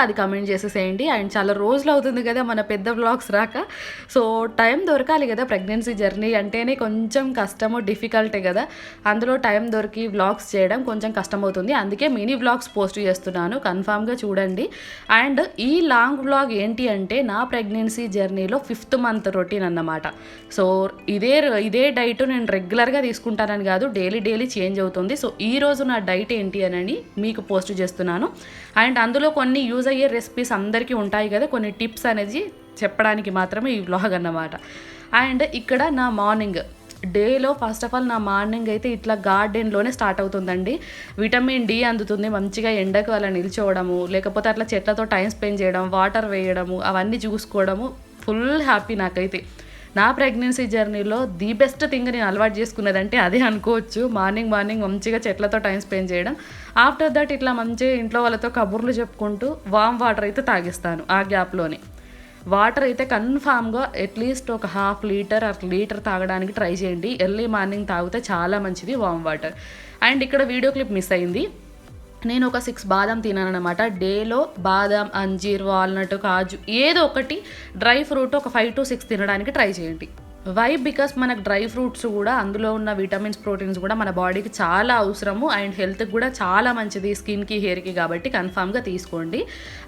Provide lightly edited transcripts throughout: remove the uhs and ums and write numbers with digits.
అది కమెంట్ చేసేసేయండి. అండ్ చాలా రోజులు అవుతుంది కదా మన పెద్ద వ్లాగ్స్ రాక. సో టైం దొరకాలి కదా, ప్రెగ్నెన్సీ జర్నీ అంటేనే కొంచెం కష్టము, డిఫికల్టే కదా. అందులో టైం దొరికి వ్లాగ్స్ చేయడం కొంచెం కష్టమవుతుంది. అందుకే మినీ వ్లాగ్స్ పోస్ట్ చేస్తున్నాను, కన్ఫామ్గా చూడండి. అండ్ ఈ లాంగ్ వ్లాగ్ ఏంటి అంటే నా ప్రెగ్నెన్సీ జర్నీలో 5th మంత్ రొటీన్ అన్నమాట. సో ఇదే డైట్ నేను రెగ్యులర్గా తీసుకుంటానని కాదు, డైలీ చేంజ్ అవుతుంది. సో ఈరోజు నా డైట్ ఏంటి అని మీకు పోస్ట్ చేస్తున్నాను. అండ్ అందులో కొన్ని యూజ్ అయ్యే రెసిపీస్ అందరికీ ఉంటాయి కదా, కొన్ని టిప్స్ అనేది చెప్పడానికి మాత్రమే ఈ వ్లాగ్ అన్నమాట. అండ్ ఇక్కడ నా మార్నింగ్ డేలో ఫస్ట్ ఆఫ్ ఆల్ నా మార్నింగ్ అయితే ఇట్లా గార్డెన్లోనే స్టార్ట్ అవుతుందండి. విటమిన్ డి అందుతుంది, మంచిగా ఎండకు అలా నిల్చోవడము, లేకపోతే అట్లా చెట్లతో టైం స్పెండ్ చేయడం, వాటర్ వేయడము, అవన్నీ చూసుకోవడము ఫుల్ హ్యాపీ నాకైతే. నా ప్రెగ్నెన్సీ జర్నీలో ది బెస్ట్ థింగ్ నేను అలవాటు చేసుకున్నదంటే అదే అనుకోవచ్చు. మార్నింగ్ మంచిగా చెట్లతో టైం స్పెండ్ చేయడం. ఆఫ్టర్ దట్ ఇట్లా మంచిగా ఇంట్లో వాళ్ళతో కబుర్లు చెప్పుకుంటూ వామ్ వాటర్ అయితే తాగిస్తాను. ఆ గ్యాప్లోనే వాటర్ అయితే కన్ఫామ్గా అట్లీస్ట్ ఒక 1/2 లీటర్ అట్లా లీటర్ తాగడానికి ట్రై చేయండి. ఎర్లీ మార్నింగ్ తాగితే చాలా మంచిది వామ్ వాటర్. అండ్ ఇక్కడ వీడియో క్లిప్ మిస్ అయింది. నేను ఒక 6 బాదం తినాను అనమాట. డేలో బాదం, అంజీర్, వాల్నట్, కాజు ఏదో ఒకటి డ్రై ఫ్రూట్ ఒక 5 to 6 తినడానికి ట్రై చేయండి. వై? బికాస్ మనకు డ్రై ఫ్రూట్స్ కూడా అందులో ఉన్న విటమిన్స్, ప్రోటీన్స్ కూడా మన బాడీకి చాలా అవసరము. అండ్ హెల్త్కి కూడా చాలా మంచిది, స్కిన్కి, హెయిర్కి. కాబట్టి కన్ఫామ్గా తీసుకోండి.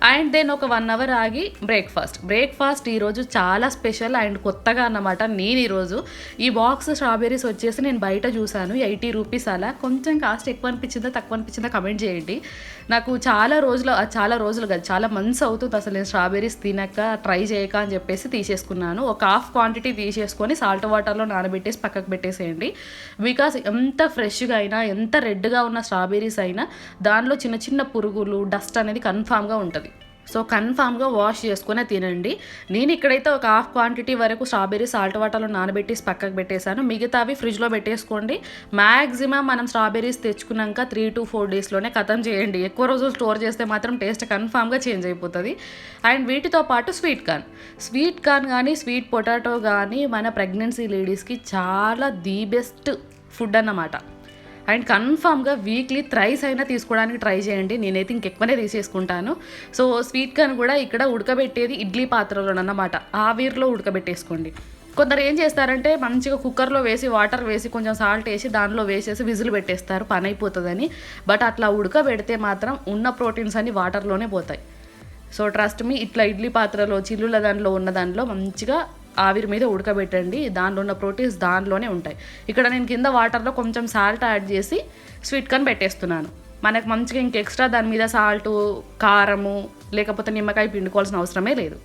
అండ్ దెన్ ఒక 1 hour ఆగి బ్రేక్ఫాస్ట్ ఈరోజు చాలా స్పెషల్ అండ్ కొత్తగా అన్నమాట. నేను ఈరోజు ఈ బాక్స్ స్ట్రాబెర్రీస్ వచ్చేసి నేను బయట చూశాను 80 రూపీస్. అలా కొంచెం కాస్ట్ ఎక్కువ అనిపించిందా తక్కువ అనిపించిందా కమెంట్ చేయండి. నాకు చాలా రోజులు కాదు, చాలా మంత్స్ అవుతుంది అసలు నేను స్ట్రాబెర్రీస్ తినక, ట్రై చేయక అని చెప్పేసి తీసేసుకున్నాను. ఒక హాఫ్ క్వాంటిటీ తీసేసుకొని సాల్ట్ వాటర్లో నానబెట్టేసి పక్కకు పెట్టేసేయండి. బికాస్ ఎంత ఫ్రెష్గా అయినా, ఎంత రెడ్గా ఉన్న స్ట్రాబెర్రీస్ అయినా దానిలో చిన్న చిన్న పురుగులు, డస్ట్ అనేది కన్ఫామ్గా ఉంటుంది. సో కన్ఫామ్గా వాష్ చేసుకునే తినండి. నేను ఇక్కడైతే ఒక హాఫ్ క్వాంటిటీ వరకు స్ట్రాబెర్రీ సాల్ట్ వాటర్లో నానబెట్టేసి పక్కకు పెట్టేశాను. మిగతావి ఫ్రిడ్జ్లో పెట్టేసుకోండి. మ్యాక్సిమం మనం స్ట్రాబెర్రీస్ తెచ్చుకున్నాక 3 to 4 డేస్లోనే ఖతం చేయండి. ఎక్కువ రోజులు స్టోర్ చేస్తే మాత్రం టేస్ట్ కన్ఫామ్గా చేంజ్ అయిపోతుంది. అండ్ వీటితో పాటు స్వీట్ కార్న్ కానీ, స్వీట్ పొటాటో కానీ మన ప్రెగ్నెన్సీ లేడీస్కి చాలా ది బెస్ట్ ఫుడ్ అన్నమాట. అండ్ కన్ఫామ్గా వీక్లీ థ్రైస్ అయినా తీసుకోవడానికి ట్రై చేయండి. నేనైతే ఇంకెక్కువనే తీసేసుకుంటాను. సో స్వీట్ కార్న్ కూడా ఇక్కడ ఉడకబెట్టేది ఇడ్లీ పాత్రలోనన్నమాట, ఆవిరిలో ఉడకబెట్టేసుకోండి. కొందరు ఏం చేస్తారంటే మంచిగా కుక్కర్లో వేసి వాటర్ వేసి కొంచెం సాల్ట్ వేసి దానిలో వేసేసి విజిల్ పెట్టేస్తారు, పని అయిపోతుందని. బట్ అట్లా ఉడకబెడితే మాత్రం ఉన్న ప్రోటీన్స్ అన్ని వాటర్లోనే పోతాయి. సో ట్రస్ట్ మీ, ఇట్లా ఇడ్లీ పాత్రలో చిల్లుల దాంట్లో ఉన్న దాంట్లో మంచిగా ఆవిరి మీద ఉడకబెట్టండి. దానిలో ఉన్న ప్రోటీన్స్ దానిలోనే ఉంటాయి. ఇక్కడ నేను కింద వాటర్లో కొంచెం సాల్ట్ యాడ్ చేసి స్వీట్ కార్న్ పెట్టేస్తున్నాను. మనకు మంచిగా ఇంక ఎక్స్ట్రా దాని మీద సాల్టు, కారము, లేకపోతే నిమ్మకాయ పిండుకోవాల్సిన అవసరమే లేదు.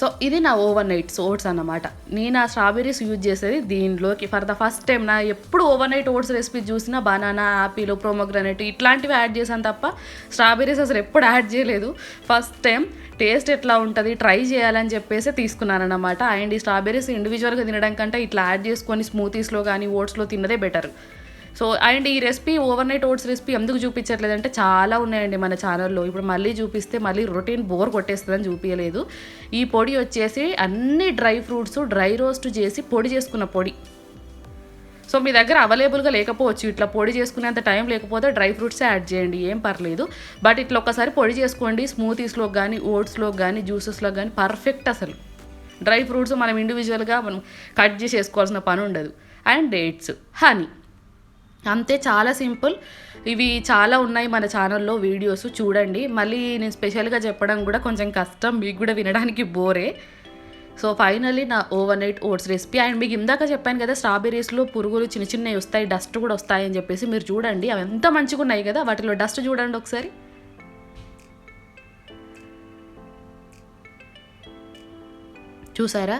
సో ఇది నా ఓవర్ నైట్ ఓట్స్ అన్నమాట. నేను ఆ స్ట్రాబెర్రీస్ యూజ్ చేసేది దీనిలోకి ఫర్ ద ఫస్ట్ టైం. నా ఎప్పుడు ఓవర్ నైట్ ఓట్స్ రెసిపీ చూసినా బనానా, యాపిల్, ప్రోమోగ్రానేట్ ఇట్లాంటివి యాడ్ చేశాను తప్ప స్ట్రాబెర్రీస్ అసలు ఎప్పుడు యాడ్ చేయలేదు. ఫస్ట్ టైం టేస్ట్ ఎట్లా ఉంటుంది ట్రై చేయాలని చెప్పేసి తీసుకున్నాను అన్నమాట. అండ్ ఈ స్ట్రాబెర్రీస్ ఇండివిజువల్గా తినడం కంటే ఇట్లా యాడ్ చేసుకొని స్మూతీస్లో కానీ ఓట్స్లో తిన్నదే బెటర్. సో అండ్ ఈ recipe overnight oats recipe ఎందుకు చూపించట్లేదంటే చాలా ఉన్నాయండి మన ఛానల్లో. ఇప్పుడు మళ్ళీ చూపిస్తే మళ్ళీ రొటీన్ బోర్ కొట్టేస్తుందని చూపించలేదు. ఈ పొడి వచ్చేసి అన్ని డ్రై ఫ్రూట్స్ డ్రై రోస్ట్ చేసి పొడి చేసుకున్న పొడి. సో మీ దగ్గర అవైలబుల్గా లేకపోవచ్చు, ఇట్లా పొడి చేసుకునేంత టైం లేకపోతే డ్రై ఫ్రూట్సే యాడ్ చేయండి, ఏం పర్లేదు. బట్ ఇట్లా ఒకసారి పొడి చేసుకోండి. స్మూతీస్లో కానీ, ఓట్స్లో కానీ, జ్యూసెస్లో కానీ పర్ఫెక్ట్. అసలు డ్రై ఫ్రూట్స్ మనం ఇండివిజువల్గా మనం కట్ చేసి వేసుకోవాల్సిన పని ఉండదు. అండ్ డేట్స్, హనీ, అంతే, చాలా సింపుల్. ఇవి చాలా ఉన్నాయి మన ఛానల్లో వీడియోస్ చూడండి. మళ్ళీ నేను స్పెషల్గా చెప్పడం కూడా కొంచెం కష్టం, మీకు కూడా వినడానికి బోరే. సో ఫైనల్లీ నా overnight oats recipe. And మీకు ఇందాక చెప్పాను కదా స్ట్రాబెర్రీస్లో పురుగులు చిన్న చిన్నవి వస్తాయి, డస్ట్ కూడా వస్తాయని చెప్పేసి, మీరు చూడండి అవి ఎంత మంచిగా ఉన్నాయి కదా. వాటిలో డస్ట్ చూడండి ఒకసారి. చూసారా,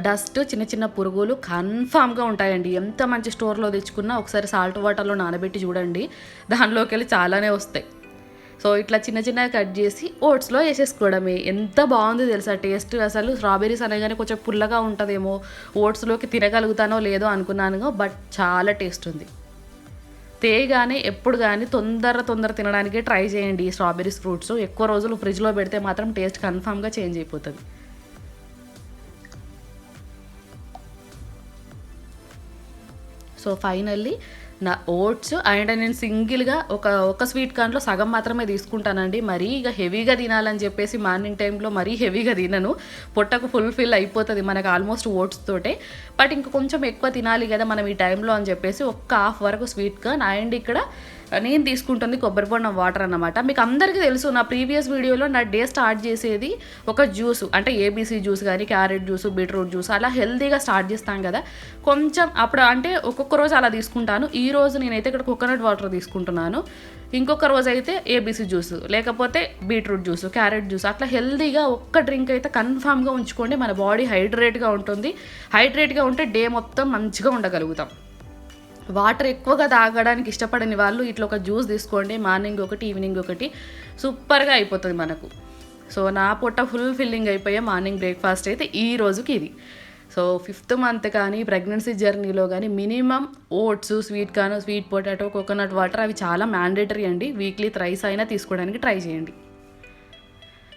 డస్ట్, చిన్న చిన్న పురుగులు కన్ఫామ్గా ఉంటాయండి. ఎంత మంచి స్టోర్లో తెచ్చుకున్నా ఒకసారి సాల్ట్ వాటర్లో నానబెట్టి చూడండి, దానిలోకి వెళ్ళి చాలానే వస్తాయి. సో ఇట్లా చిన్న చిన్నగా కట్ చేసి ఓట్స్లో వేసేసుకోవడమే. ఎంత బాగుంది తెలుసా టేస్ట్. అసలు స్ట్రాబెర్రీస్ అనగానే కొంచెం పుల్లగా ఉంటుందేమో, ఓట్స్లోకి తినగలుగుతానో లేదో అనుకున్నాను, బట్ చాలా టేస్ట్ ఉంది. తేగానే ఎప్పుడు కానీ తొందర తినడానికే ట్రై చేయండి ఈ స్ట్రాబెర్రీస్ ఫ్రూట్స్. ఎక్కువ రోజులు ఫ్రిడ్జ్లో పెడితే మాత్రం టేస్ట్ కన్ఫామ్గా చేంజ్ అయిపోతుంది. సో ఫైనల్లీ నా ఓట్స్ అండ్ నేను సింగిల్గా ఒక స్వీట్ కార్న్లో సగం మాత్రమే తీసుకుంటానండి. మరీ ఇక హెవీగా తినాలని చెప్పేసి మార్నింగ్ టైంలో మరీ హెవీగా తినను, పొట్టకు ఫుల్ఫిల్ అయిపోతుంది మనకు ఆల్మోస్ట్ ఓట్స్ తోటే. బట్ ఇంకా కొంచెం ఎక్కువ తినాలి కదా మనం ఈ టైంలో అని చెప్పేసి ఒక హాఫ్ వరకు స్వీట్ కార్న్ అండ్ ఇక్కడ నేను తీసుకుంటుంది కొబ్బరి బొండం వాటర్ అన్నమాట. మీకు అందరికీ తెలుసు, నా ప్రీవియస్ వీడియోలో నా డే స్టార్ట్ చేసేది ఒక జ్యూస్, అంటే ఏబీసీ జ్యూస్ కానీ క్యారెట్ జ్యూస్, బీట్రూట్ జ్యూస్, అలా హెల్తీగా స్టార్ట్ చేస్తాం కదా. కొంచెం అప్పుడు అంటే ఒక్కొక్క రోజు అలా తీసుకుంటాను. ఈ రోజు నేనైతే ఇక్కడ కోకోనట్ వాటర్ తీసుకుంటున్నాను, ఇంకొక రోజు అయితే ఏబీసీ జ్యూస్, లేకపోతే బీట్రూట్ జ్యూస్, క్యారెట్ జ్యూస్, అట్లా హెల్తీగా ఒక్క డ్రింక్ అయితే కన్ఫామ్గా ఉంచుకోండి. మన బాడీ హైడ్రేట్గా ఉంటుంది. హైడ్రేట్గా ఉంటే డే మొత్తం మంచిగా ఉండగలుగుతాం. వాటర్ ఎక్కువగా తాగడానికి ఇష్టపడని వాళ్ళు ఇట్లా ఒక జ్యూస్ తీసుకోండి, మార్నింగ్ ఒకటి ఈవినింగ్ ఒకటి, సూపర్గా అయిపోతుంది మనకు. సో నా పొట్ట ఫుల్ ఫిల్లింగ్ అయిపోయే మార్నింగ్ బ్రేక్ఫాస్ట్ అయితే ఈ రోజుకి ఇది. సో 5th మంత్ కానీ ప్రెగ్నెన్సీ జర్నీలో కానీ minimum oats, sweet corn, sweet potato, coconut water అవి చాలా మ్యాండేటరీ అండి. వీక్లీ థ్రైస్ అయినా తీసుకోవడానికి ట్రై చేయండి.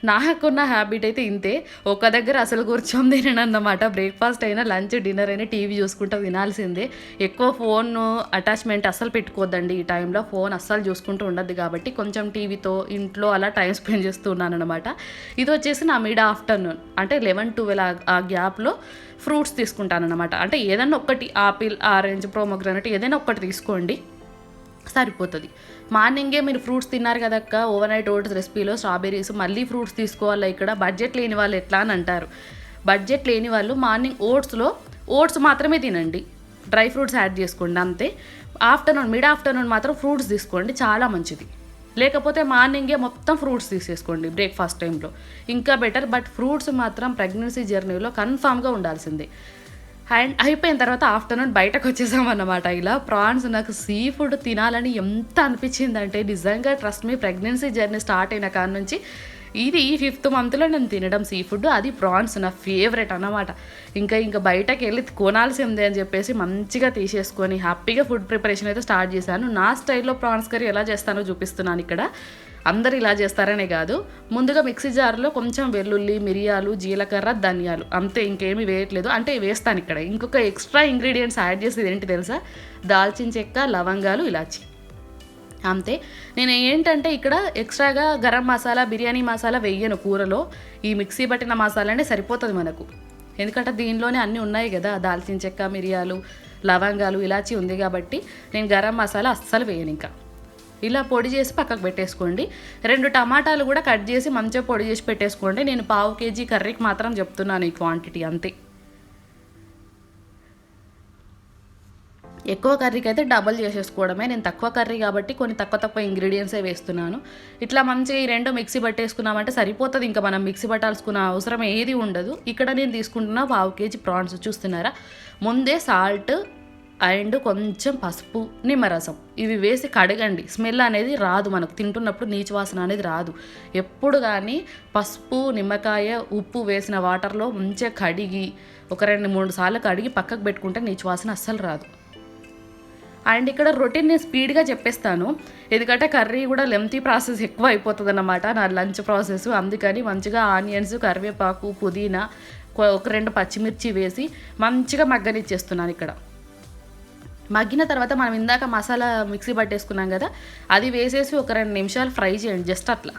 నాకున్న హ్యాబిట్ అయితే ఇంతే, ఒక దగ్గర అసలు కూర్చొని తిననన్నమాట. బ్రేక్ఫాస్ట్ అయినా లంచ్ డిన్నర్ అయినా టీవీ చూసుకుంటూ తినాల్సిందే. ఎక్కువ ఫోన్ అటాచ్మెంట్ అస్సలు పెట్టుకోవద్దండి ఈ టైంలో, ఫోన్ అస్సలు చూసుకుంటూ ఉండద్దు. కాబట్టి కొంచెం టీవీతో ఇంట్లో అలా టైం స్పెండ్ చేస్తున్నాను అనమాట. ఇది వచ్చేసి నా మిడ్ ఆఫ్టర్నూన్ అంటే 11-12 ఆ గ్యాప్లో ఫ్రూట్స్ తీసుకుంటాను అనమాట. అంటే ఏదైనా ఒక్కటి, ఆపిల్, ఆరెంజ్, ప్రోమోగ్రానైట్ ఏదైనా ఒక్కటి తీసుకోండి సరిపోతుంది. మార్నింగే మీరు ఫ్రూట్స్ తిన్నారు కదక్క, ఓవర్ నైట్ ఓట్స్ రెసిపీలో స్ట్రాబెర్రీస్ మళ్ళీ ఫ్రూట్స్ తీసుకోవాలి. ఇక్కడ బడ్జెట్ లేని వాళ్ళు ఎట్లా అని అంటారు. బడ్జెట్ లేని వాళ్ళు మార్నింగ్ ఓట్స్ మాత్రమే తినండి, డ్రై ఫ్రూట్స్ యాడ్ చేసుకోండి అంతే. మిడ్ ఆఫ్టర్నూన్ మాత్రం ఫ్రూట్స్ తీసుకోండి, చాలా మంచిది. లేకపోతే మార్నింగే మొత్తం ఫ్రూట్స్ తీసేసుకోండి బ్రేక్ఫాస్ట్ టైంలో, ఇంకా బెటర్. బట్ ఫ్రూట్స్ మాత్రం ప్రెగ్నెన్సీ జర్నీలో కన్ఫామ్గా ఉండాల్సిందే. అండ్ అయిపోయిన తర్వాత ఆఫ్టర్నూన్ బయటకు వచ్చేసామన్నమాట. ఇలా ప్రాన్స్ నాకు సీ ఫుడ్ తినాలని ఎంత అనిపించిందంటే నిజంగా trust me, pregnancy journey start అయిన కాడ నుంచి ఇది ఈ 5th మంత్లో నేను తినడం సీ ఫుడ్, అది ప్రాన్స్ నా ఫేవరెట్ అన్నమాట. ఇంకా బయటకు వెళ్ళి కొనాల్సిందే అని చెప్పేసి మంచిగా తీసేసుకొని హ్యాపీగా ఫుడ్ ప్రిపరేషన్ అయితే స్టార్ట్ చేశాను. నా స్టైల్లో ప్రాన్స్ కర్రీ ఎలా చేస్తానో చూపిస్తున్నాను ఇక్కడ. అందరు ఇలా చేస్తారనే కాదు, ముందుగా మిక్సీ జార్లో కొంచెం వెల్లుల్లి, మిరియాలు, జీలకర్ర, ధనియాలు అంతే, ఇంకేమీ వేయట్లేదు. అంటే వేస్తాను ఇక్కడ. ఇంకొక ఎక్స్ట్రా ఇంగ్రీడియంట్స్ యాడ్ చేసేది ఏంటి తెలుసా, దాల్చిన చెక్క, లవంగాలు, ఇలాచి, అంతే. నేను ఏంటంటే ఇక్కడ ఎక్స్ట్రాగా గరం మసాలా, బిర్యానీ మసాలా వెయ్యను కూరలో. ఈ మిక్సీ పట్టిన మసాలానే సరిపోతుంది మనకు, ఎందుకంటే దీనిలోనే అన్నీ ఉన్నాయి కదా, దాల్చిన చెక్క, మిరియాలు, లవంగాలు, ఇలాచి ఉంది కాబట్టి నేను గరం మసాలా అస్సలు వేయను. ఇంకా ఇలా పొడి చేసి పక్కకు పెట్టేసుకోండి. 2 టమాటాలు కూడా కట్ చేసి మంచిగా పొడి చేసి పెట్టేసుకోండి. నేను 1/2 kg కర్రీకి మాత్రం చెప్తున్నాను ఈ క్వాంటిటీ అంతే. ఎక్కువ కర్రీకి అయితే డబల్ చేసేసుకోవడమే. నేను తక్కువ కర్రీ కాబట్టి కొన్ని తక్కువ ఇంగ్రీడియంట్సే వేస్తున్నాను. ఇట్లా మంచిగా ఈ 2 మిక్సీ పట్టేసుకున్నామంటే సరిపోతుంది. ఇంకా మనం మిక్సీ పట్టాల్సుకున్న అవసరం ఏది ఉండదు. ఇక్కడ నేను తీసుకుంటున్న 1/2 kg ప్రాన్స్ చూస్తున్నారా, ముందే సాల్ట్ అండ్ కొంచెం పసుపు, నిమ్మరసం ఇవి వేసి కడగండి. స్మెల్ అనేది రాదు, మనకు తింటున్నప్పుడు నీచు వాసన అనేది రాదు. ఎప్పుడు కానీ పసుపు, నిమ్మకాయ, ఉప్పు వేసిన వాటర్లో మంచిగా కడిగి ఒక 2-3 సార్లు కడిగి పక్కకు పెట్టుకుంటే నీచు వాసన అస్సలు రాదు. అండ్ ఇక్కడ రొటీన్ నేను స్పీడ్గా చెప్పేస్తాను, ఎందుకంటే కర్రీ కూడా లెంతీ ప్రాసెస్ ఎక్కువ అయిపోతుంది అన్నమాట నా లంచ్ ప్రాసెస్. అందుకని మంచిగా ఆనియన్స్, కరివేపాకు, పుదీనా, ఒక 2 పచ్చిమిర్చి వేసి మంచిగా మగ్గనిచ్చేస్తున్నాను ఇక్కడ. మగ్గిన తర్వాత మనం ఇందాక మసాలా మిక్సీ పట్టేసుకున్నాం కదా, అది వేసేసి ఒక 2 నిమిషాలు ఫ్రై చేయండి. జస్ట్ అట్లా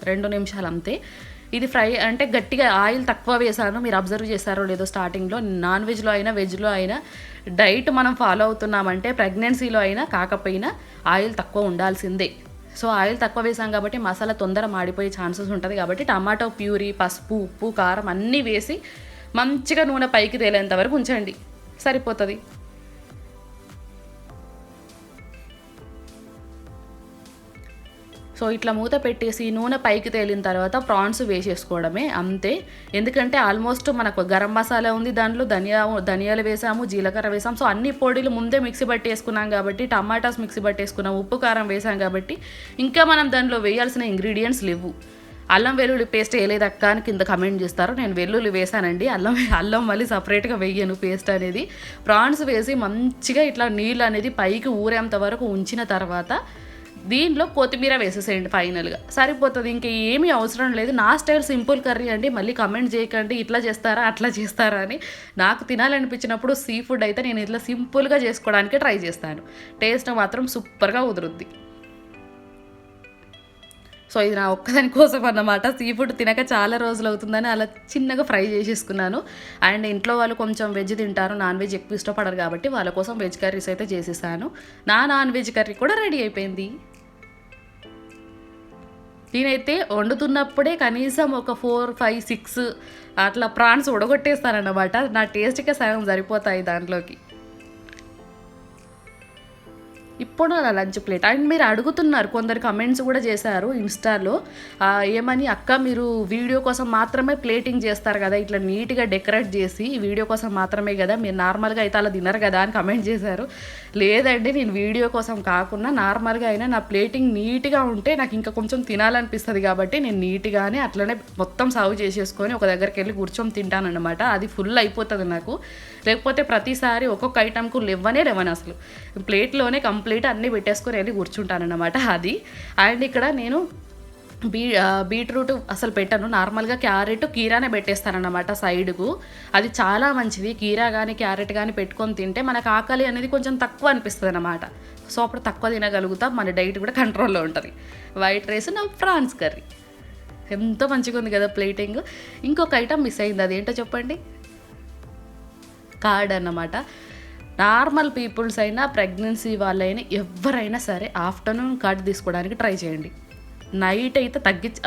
2 నిమిషాలు అంతే. ఇది ఫ్రై అంటే గట్టిగా ఆయిల్ తక్కువ వేసాను, మీరు అబ్జర్వ్ చేశారో లేదో. స్టార్టింగ్లో నాన్ వెజ్లో అయినా వెజ్లో అయినా డైట్ మనం ఫాలో అవుతున్నామంటే ప్రెగ్నెన్సీలో అయినా కాకపోయినా ఆయిల్ తక్కువ ఉండాల్సిందే. సో ఆయిల్ తక్కువ వేసాం కాబట్టి మసాలా తొందర మాడిపోయే ఛాన్సెస్ ఉంటుంది. కాబట్టి టమాటో ప్యూరీ, పసుపు, ఉప్పు, కారం అన్నీ వేసి మంచిగా నూనె పైకి తేలేంత వరకు ఉంచండి, సరిపోతుంది. సో ఇట్లా మూత పెట్టేసి నూనె పైకి తేలిన తర్వాత ప్రాన్స్ వేసేసుకోవడమే అంతే. ఎందుకంటే ఆల్మోస్ట్ మనకు గరం మసాలా ఉంది, దాంట్లో ధనియాలు వేసాము, జీలకర్ర వేసాము. సో అన్ని పొడిలు ముందే మిక్సీ పట్టేసుకున్నాం కాబట్టి, టమాటాస్ మిక్సీ పట్టేసుకున్నాం, ఉప్పు కారం వేసాం కాబట్టి ఇంకా మనం దాంట్లో వేయాల్సిన ఇంగ్రీడియంట్స్ లేవు. అల్లం వెల్లుల్లి పేస్ట్ వేయలేదక్క అని కింద కమెంట్ చేస్తారు. నేను వెల్లుల్లి వేసానండి, అల్లం మళ్ళీ సపరేట్గా వేయను పేస్ట్ అనేది. ప్రాన్స్ వేసి మంచిగా ఇట్లా నీళ్ళు అనేది పైకి ఊరేంత వరకు ఉంచిన తర్వాత దీనిలో కొత్తిమీర వేసేసేయండి ఫైనల్గా, సరిపోతుంది. ఇంకా ఏమీ అవసరం లేదు. నా స్టైల్ సింపుల్ కర్రీ అండి, మళ్ళీ కమెంట్ చేయకండి ఇట్లా చేస్తారా అట్లా చేస్తారా అని. నాకు తినాలనిపించినప్పుడు సీ ఫుడ్ అయితే నేను ఇట్లా సింపుల్గా చేసుకోవడానికి ట్రై చేస్తాను. టేస్ట్ మాత్రం సూపర్గా కుదురుద్ది. సో ఇది నా ఒక్కదాని కోసం అన్నమాట. సీ ఫుడ్ తినక చాలా రోజులు అవుతుందని అలా చిన్నగా ఫ్రై చేసేసుకున్నాను. అండ్ ఇంట్లో వాళ్ళు కొంచెం వెజ్ తింటారు, నాన్ వెజ్ ఎక్కువ ఇష్టపడరు కాబట్టి వాళ్ళ కోసం వెజ్ కర్రీస్ అయితే చేసేసాను. నా నాన్ వెజ్ కర్రీ కూడా రెడీ అయిపోయింది. నేనైతే వండుతున్నప్పుడే కనీసం ఒక 4, 5, 6 అట్లా ప్రాన్స్ ఉడగొట్టేస్తానన్నమాట. నా టేస్ట్కే సగం సరిపోతాయి దాంట్లోకి. ఇప్పుడు నా లంచ్ ప్లేట్. అండ్ మీరు అడుగుతున్నారు, కొందరు కమెంట్స్ కూడా చేశారు ఇన్స్టాలో, ఏమని అక్క మీరు వీడియో కోసం మాత్రమే ప్లేటింగ్ చేస్తారు కదా, ఇట్లా నీట్గా డెకరేట్ చేసి వీడియో కోసం మాత్రమే కదా, మీరు నార్మల్గా అయితే అలా తినరు కదా అని కమెంట్ చేశారు. లేదండి, నేను వీడియో కోసం కాకుండా నార్మల్గా అయినా నా ప్లేటింగ్ నీట్గా ఉంటే నాకు ఇంకా కొంచెం తినాలనిపిస్తుంది కాబట్టి నేను నీట్గానే అట్లనే మొత్తం సర్వ్ చేసేసుకొని ఒక దగ్గరికి వెళ్ళి కూర్చొని తింటానన్నమాట. అది ఫుల్ అయిపోతుంది నాకు. లేకపోతే ప్రతిసారి ఒక్కొక్క ఐటమ్కు లెవ్వనే అసలు ప్లేట్లోనే కంప్లీట్ అన్నీ పెట్టేసుకొని వెళ్ళి కూర్చుంటానన్నమాట అది. అండ్ ఇక్కడ నేను బీట్రూట్ అసలు పెట్టను, నార్మల్గా క్యారెట్ కీరానే పెట్టేస్తానన్నమాట సైడ్కు. అది చాలా మంచిది. కీరా కానీ క్యారెట్ కానీ పెట్టుకొని తింటే మనకు ఆకలి అనేది కొంచెం తక్కువ అనిపిస్తుంది అన్నమాట. సో అప్పుడు తక్కువ తినగలుగుతాం, మన డైట్ కూడా కంట్రోల్లో ఉంటుంది. వైట్ రైస్ నా ప్రాన్స్ కర్రీ ఎంతో మంచిగా ఉంది కదా ప్లేటింగ్. ఇంకొక ఐటమ్ మిస్ అయింది, అదేంటో చెప్పండి. కార్డ్ అన్నమాట. నార్మల్ పీపుల్స్ అయినా ప్రెగ్నెన్సీ వాళ్ళైనా ఎవరైనా సరే ఆఫ్టర్నూన్ కార్డ్ తీసుకోవడానికి ట్రై చేయండి. నైట్ అయితే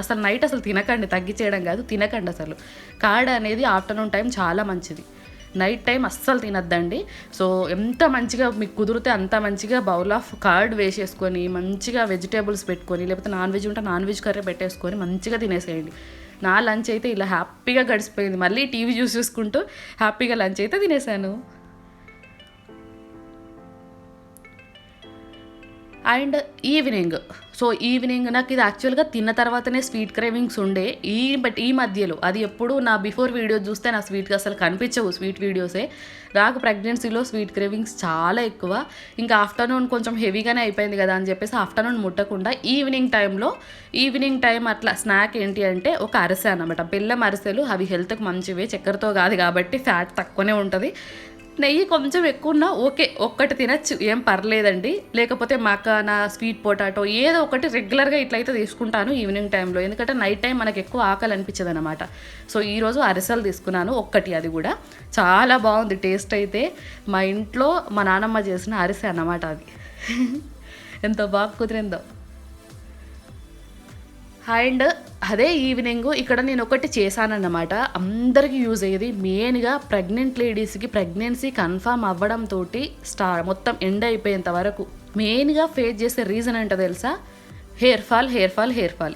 అసలు నైట్ అసలు తినకండి, తగ్గించేయడం కాదు, తినకండి అసలు. కార్డ్ అనేది ఆఫ్టర్నూన్ టైం చాలా మంచిది, నైట్ టైం అస్సలు తినద్దండి. సో ఎంత మంచిగా మీకు కుదిరితే అంత మంచిగా బౌల్ ఆఫ్ కార్డ్ వేసేసుకొని మంచిగా వెజిటేబుల్స్ పెట్టుకొని, లేకపోతే నాన్ వెజ్ ఉంటే నాన్ వెజ్ కర్రీ పెట్టేసుకొని మంచిగా తినేసేయండి. నా లంచ్ అయితే ఇలా హ్యాపీగా గడిచిపోయింది. మళ్ళీ టీవీ చూసుకుంటూ హ్యాపీగా లంచ్ అయితే తినేసాను. అండ్ ఈవినింగ్ నాకు ఇది యాక్చువల్గా తిన్న తర్వాతనే స్వీట్ క్రేవింగ్స్ ఉండే. బట్ ఈ మధ్యలో అది ఎప్పుడు నా బిఫోర్ వీడియో చూస్తే నా స్వీట్గా అసలు కనిపించవు, స్వీట్ వీడియోసే. నాకు ప్రెగ్నెన్సీలో స్వీట్ క్రేవింగ్స్ చాలా ఎక్కువ. ఇంకా ఆఫ్టర్నూన్ కొంచెం హెవీగానే అయిపోయింది కదా అని చెప్పేసి ఆఫ్టర్నూన్ ముట్టకుండా ఈవినింగ్ టైం అట్లా స్నాక్ ఏంటి అంటే ఒక అరిసె అన్నమాట. బెల్లం అరిసెలు, అవి హెల్త్కి మంచివే, చక్కెరతో కాదు కాబట్టి ఫ్యాట్ తక్కువనే ఉంటుంది. నెయ్యి కొంచెం ఎక్కువ ఉన్నా ఓకే, ఒక్కటి తినచ్చు, ఏం పర్లేదండి. లేకపోతే మకానా, స్వీట్ పొటాటో ఏదో ఒకటి రెగ్యులర్గా ఇట్లయితే తీసుకుంటాను ఈవినింగ్ టైంలో, ఎందుకంటే నైట్ టైం మనకు ఎక్కువ ఆకలి అనిపించదు అనమాట. సో ఈరోజు అరిసెలు తీసుకున్నాను ఒక్కటి, అది కూడా చాలా బాగుంది టేస్ట్ అయితే. మా ఇంట్లో మా నాన్నమ్మ చేసిన అరిసె అన్నమాట అది. ఎంత బాగా కుదిరిందో. అండ్ అదే ఈవినింగ్ ఇక్కడ నేను ఒకటి చేశానన్నమాట, అందరికీ యూజ్ అయ్యేది. మెయిన్గా ప్రెగ్నెంట్ లేడీస్కి ప్రెగ్నెన్సీ కన్ఫర్మ్ అవ్వడంతో మొత్తం ఎండ్ అయిపోయేంత వరకు మెయిన్గా ఫేస్ చేసే రీజన్ ఏంటో తెలుసా? హెయిర్ ఫాల్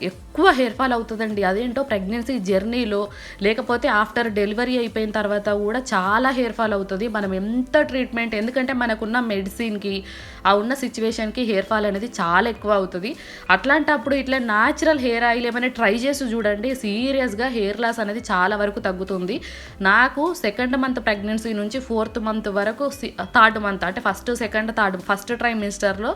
ఎక్కువ హెయిర్ ఫాల్ అవుతుందండి. అదేంటో ప్రెగ్నెన్సీ జర్నీలో లేకపోతే ఆఫ్టర్ డెలివరీ అయిపోయిన తర్వాత కూడా చాలా హెయిర్ ఫాల్ అవుతుంది. మనం ఎంత ట్రీట్మెంట్, ఎందుకంటే మనకున్న మెడిసిన్కి ఆ ఉన్న సిచ్యువేషన్కి హెయిర్ ఫాల్ అనేది చాలా ఎక్కువ అవుతుంది. అట్లాంటప్పుడు ఇట్లా న్యాచురల్ హెయిర్ ఆయిల్ ఏమైనా ట్రై చేసి చూడండి, సీరియస్గా హెయిర్ లాస్ అనేది చాలా వరకు తగ్గుతుంది. నాకు 2nd మంత్ ప్రెగ్నెన్సీ నుంచి 4th మంత్ వరకు 3rd మంత్ అంటే ఫస్ట్ ట్రైమిస్టర్లో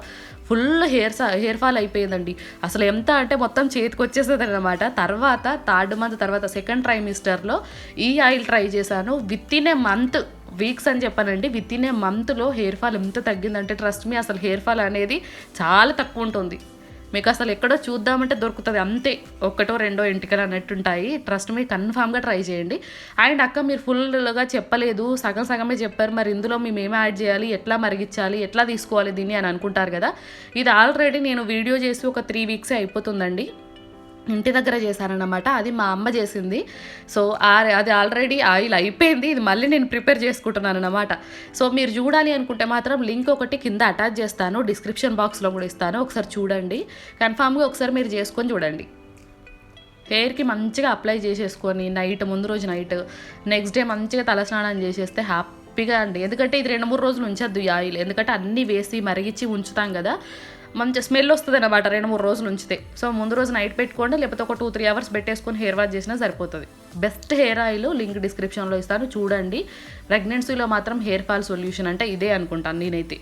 ఫుల్ హెయిర్ ఫాల్ అయిపోయిందండి. అసలు ఎంత అంటే మొత్తం చేతికి వచ్చేసేది అనమాట. తర్వాత 3rd మంత్ తర్వాత 2nd ట్రైమిస్టర్లో ఈ ఆయిల్ ట్రై చేశాను. With in a month, weeks అని చెప్పానండి, విత్ ఇన్ ఏ మంత్లో హెయిర్ ఫాల్ ఎంత తగ్గిందంటే ట్రస్ట్ మీ, అసలు హెయిర్ ఫాల్ అనేది చాలా తక్కువ ఉంటుంది. మీకు అసలు ఎక్కడో చూద్దామంటే దొరుకుతుంది, అంతే 1, 2 ఎంటికలు అన్నట్టుంటాయి. ట్రస్ట్ మీ, కన్ఫామ్గా ట్రై చేయండి. అండ్ అక్క మీరు ఫుల్గా చెప్పలేదు, సగమే చెప్పారు, మరి ఇందులో మేము ఏమి యాడ్ చేయాలి, ఎట్లా మరిగించాలి, ఎట్లా తీసుకోవాలి దీన్ని అని అనుకుంటారు కదా. ఇది ఆల్రెడీ నేను వీడియో చేసి ఒక 3 వీక్సే అయిపోతుందండి. ఇంటి దగ్గర చేశానన్నమాట, అది మా అమ్మ చేసింది. సో అది ఆల్రెడీ ఆయిల్ అయిపోయింది, ఇది మళ్ళీ నేను ప్రిపేర్ చేసుకుంటున్నాను అన్నమాట. సో మీరు చూడాలి అనుకుంటే మాత్రం లింక్ ఒకటి కింద అటాచ్ చేస్తాను, డిస్క్రిప్షన్ బాక్స్లో కూడా ఇస్తాను, ఒకసారి చూడండి. కన్ఫామ్గా ఒకసారి మీరు చేసుకొని చూడండి. హెయిర్కి మంచిగా అప్లై చేసేసుకొని ముందు రోజు నైట్ నెక్స్ట్ డే మంచిగా తలస్నానం చేసేస్తే హ్యాపీగా అండి. ఎందుకంటే ఇది 2-3 రోజులు ఉంచద్దు ఈ ఆయిల్, ఎందుకంటే అన్నీ వేసి మరిగించి ఉంచుతాం కదా, మంచి స్మెల్ వస్తుంది అన్నమాట 2-3 రోజులు ఉంచితే. సో ముందు రోజు నైట్ పెట్టుకోండి, లేకపోతే ఒక 2-3 అవర్స్ పెట్టేసుకొని హెయిర్ వాష్ చేసినా సరిపోతుంది. బెస్ట్ హెయిర్ ఆయిల్ లింక్ డిస్క్రిప్షన్లో ఇస్తాను, చూడండి. ప్రెగ్నెన్సీలో మాత్రం హెయిర్ ఫాల్ సొల్యూషన్ అంటే ఇదే అనుకుంటాను నేనైతే.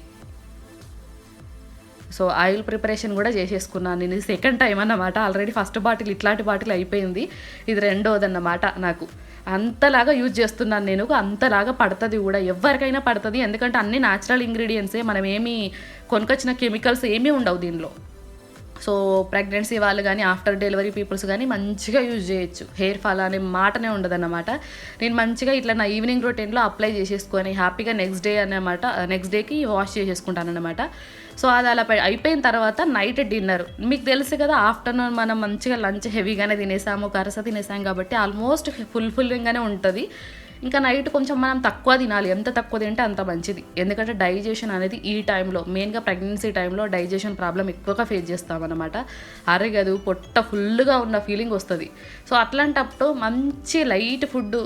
సో ఆయిల్ ప్రిపరేషన్ కూడా చేసేసుకున్నాను. నేను ఇది సెకండ్ టైం అన్నమాట. ఆల్రెడీ ఫస్ట్ బాటిల్ ఇట్లాంటి బాటిల్ అయిపోయింది, ఇది రెండోదన్నమాట. నాకు అంతలాగా యూజ్ చేస్తున్నాను నేను, అంతలాగా పడుతుంది కూడా, ఎవరికైనా పడుతుంది. ఎందుకంటే అన్ని న్యాచురల్ ఇంగ్రీడియంట్సే, మనం ఏమీ కొనుకొచ్చిన కెమికల్స్ ఏమీ ఉండవు దీనిలో. సో ప్రెగ్నెన్సీ వాళ్ళు కానీ ఆఫ్టర్ డెలివరీ పీపుల్స్ కానీ మంచిగా యూజ్ చేయొచ్చు. హెయిర్ ఫాల్ అనే మాటనే ఉండదన్నమాట. నేను మంచిగా ఇట్లా నా ఈవినింగ్ రొటీన్లో అప్లై చేసేసుకొని హ్యాపీగా నెక్స్ట్ డేకి వాష్ చేసేసుకుంటాను అనమాట. సో అది అలా అయిపోయిన తర్వాత నైట్ డిన్నర్ మీకు తెలుసు కదా, ఆఫ్టర్నూన్ మనం మంచిగా లంచ్ హెవీగానే తినేసాము, కరస తినేసాము కాబట్టి ఆల్మోస్ట్ ఫుల్ఫిల్లింగ్గానే ఉంటుంది. ఇంకా నైట్ కొంచెం మనం తక్కువ తినాలి, ఎంత తక్కువ తింటే అంత మంచిది. ఎందుకంటే డైజెషన్ అనేది ఈ టైంలో, మెయిన్గా ప్రెగ్నెన్సీ టైంలో డైజెషన్ ప్రాబ్లం ఎక్కువగా ఫేస్ చేస్తామన్నమాట. అరగదు, పొట్ట ఫుల్గా ఉన్న ఫీలింగ్ వస్తుంది. సో అట్లాంటప్పుడు మంచి లైట్ ఫుడ్,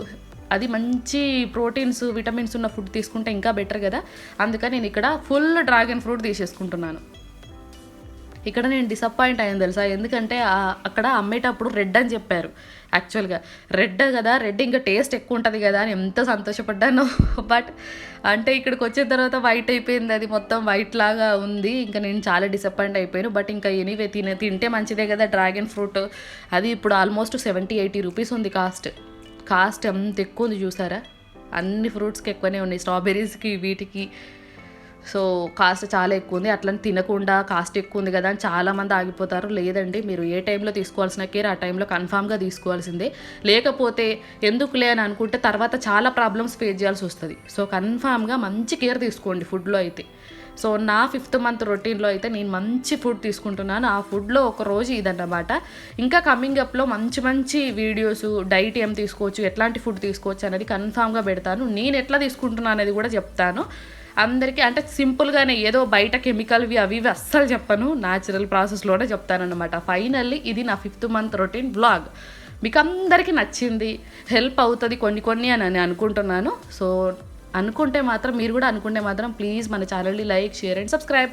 అది మంచి ప్రోటీన్స్ విటమిన్స్ ఉన్న ఫుడ్ తీసుకుంటే ఇంకా బెటర్ కదా. అందుకని నేను ఇక్కడ ఫుల్ డ్రాగన్ ఫ్రూట్ తీసేసుకుంటున్నాను. ఇక్కడ నేను డిసప్పాయింట్ అయ్యాను తెలుసా, ఎందుకంటే అక్కడ అమ్మేటప్పుడు రెడ్ అని చెప్పారు. యాక్చువల్గా రెడ్ కదా, రెడ్ ఇంకా టేస్ట్ ఎక్కువ ఉంటుంది కదా అని ఎంత సంతోషపడ్డాను. బట్ అంటే ఇక్కడికి వచ్చిన తర్వాత వైట్ అయిపోయింది, అది మొత్తం వైట్ లాగా ఉంది. ఇంకా నేను చాలా డిసప్పాయింట్ అయిపోయాను. బట్ ఇంకా ఎనీవే తింటే మంచిదే కదా డ్రాగన్ ఫ్రూట్. అది ఇప్పుడు ఆల్మోస్ట్ 70-80 రూపీస్ ఉంది కాస్ట్ ఎంత ఎక్కువ ఉంది చూసారా. అన్ని ఫ్రూట్స్కి ఎక్కువనే ఉన్నాయి, స్ట్రాబెర్రీస్కి వీటికి. సో కాస్ట్ చాలా ఎక్కువ ఉంది. అట్లని తినకుండా కాస్ట్ ఎక్కువ ఉంది కదా అని చాలామంది ఆగిపోతారు. లేదండి, మీరు ఏ టైంలో తీసుకోవాల్సిన కేర్ ఆ టైంలో కన్ఫామ్గా తీసుకోవాల్సిందే. లేకపోతే ఎందుకులే అని అనుకుంటే తర్వాత చాలా ప్రాబ్లమ్స్ ఫేస్ చేయాల్సి వస్తుంది. సో కన్ఫామ్గా మంచి కేర్ తీసుకోండి ఫుడ్లో అయితే. సో నా 5th మంత్ రొటీన్లో అయితే నేను మంచి ఫుడ్ తీసుకుంటున్నాను. ఆ ఫుడ్లో ఒక రోజు ఇదన్నమాట. ఇంకా కమింగ్ అప్లో మంచి వీడియోస్, డైట్ ఏం తీసుకోవచ్చు, ఎట్లాంటి ఫుడ్ తీసుకోవచ్చు అనేది కన్ఫామ్గా పెడతాను. నేను ఎట్లా తీసుకుంటున్నాను అనేది కూడా చెప్తాను అందరికీ. అంటే సింపుల్గానే, ఏదో బయట కెమికల్వి అవి అస్సలు చెప్పను, న్యాచురల్ ప్రాసెస్లోనే చెప్తానన్నమాట. ఫైనల్లీ ఇది నా 5th మంత్ రొటీన్ వ్లాగ్. మీకు అందరికీ నచ్చింది, హెల్ప్ అవుతుంది కొన్ని అని నేను అనుకుంటున్నాను. సో అనుకుంటే మాత్రం, మీరు కూడా అనుకుంటే మాత్రం ప్లీజ్ మన ఛానల్ని లైక్, షేర్ అండ్ సబ్స్క్రైబ్.